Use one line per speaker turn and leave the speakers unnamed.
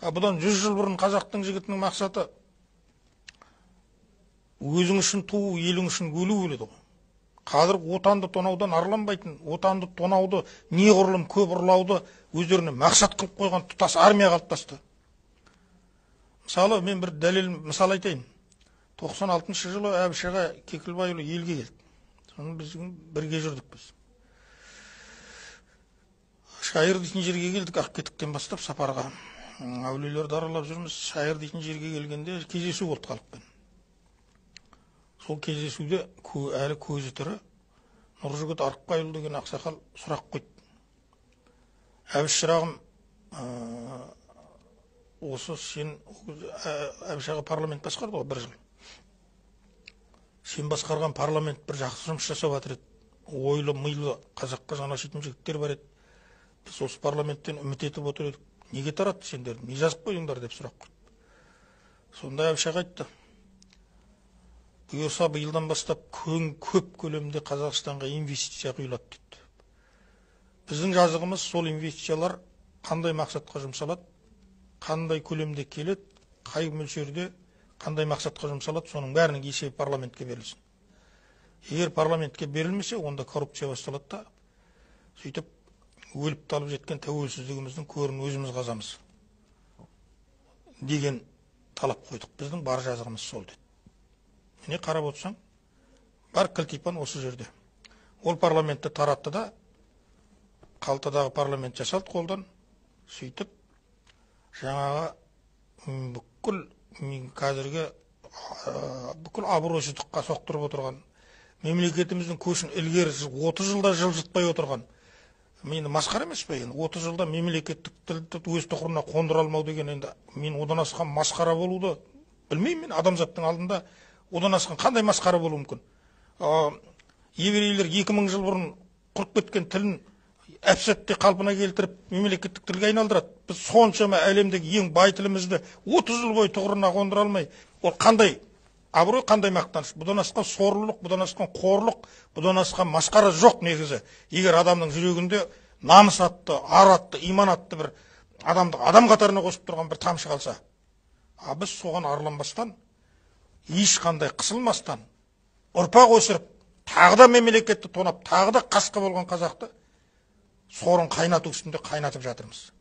Бұдан 100 жыл бұрын қазақтың жігітінің мақсаты өзің үшін туу, елің үшін өлу өледі ғой. Қазір отанды тонаудан арланбайтын, отанды тонауды, неғұрлым көп ұрлауды өздеріне мақсат қылып қойған тұтас армия қалыптасты. Мысалы, мен бір дәлел мысал айтайын. 96 жылы Әбіш аға Кекілбайұлы елге келді. Соны біз бірге жүрдік біз. Шайыр дейтін жерге келдік, Ақкетіктен бастап сапарға. Әулиелерді аралап жүрміз. Шайыр дейтін жерге келгенде кездесу болды халықпен. Сол кездесуде әлі көзі тірі Нұржігіт Арықбайұлы деген ақсақал сұрақ қойды. Әбіш шырағым, осы сен Әбіш аға парламент басқарды ғой 1 жыл. Сен басқарған парламент бір жақсы жұмыс жасап жатыр еді. Ойлы, мыйлы, қазаққа жаны ашитын жігіттер бар еді. Біз осы парламенттен үміт етіп отыр едік. Неге таратты сендер? Не жазып қойдыңдар деп сұрақ қойды. Сонда Әбіш аға айтты: бұйырса биылдан бастап көп көлемде Қазақстанға инвестиция құйылады дейді. Біздің жазығымыз сол инвестициялар қандай мақсатқа жұмсалады, қандай көлемде келеді, қай мөлшерде, қандай мақсатқа жұмсалады, соның бәрінің есебі парламентке берілсін. Егер парламентке берілмесе, онда коррупция басталады да, сөйтіп өліп талып жеткен тәуелсіздігіміздің көрін өзіміз қазамыз деген талап қойдық. Біздің бар жазығымыз сол деді. Міне қарап отырсаң, бар кілтипан осы жерде. Ол парламентті таратты да, қалтадағы парламент жасалды қолдан, сөйтіп жаңағы бүкіл абыройсыздыққа соқтырып отырған, мемлекетіміздің көшін ілгері 30 жылда жылжытпай отырған, мені масқара емес пе енді? 30 жылда мемлекеттік тілді өз тұқырына қондыра алмау деген, енді мен одан асқан масқара болуды білмеймін. Мен адамзаттың алдында одан асқан қандай масқара болуы мүмкін? Еврейлер 2000 жыл бұрын құрып кеткен тілін әп-сәтте қалпына келтіріп мемлекеттік тілге айналдырады. Біз соншама әлемдегі ең бай тілімізді 30 жыл бойы тұғырына қондыра алмай, ол қандай абырой, қандай мақтаныш? Бұдан асқан сорлылық, бұдан асқан қорлық, бұдан асқан масқара жоқ негізі. Егер адамның жүрегінде намыс атты, ар атты, иман атты бір адамды адам қатарына қосып тұрған бір тамшы қалса, біз соған арланбастан, ешқандай қысылмастан, ұрпақ өсіріп, тағы да мемлекетті тонап, тағы да қасқа болған қазақты сорын қайнату үстінде қайнатып жатырмыз.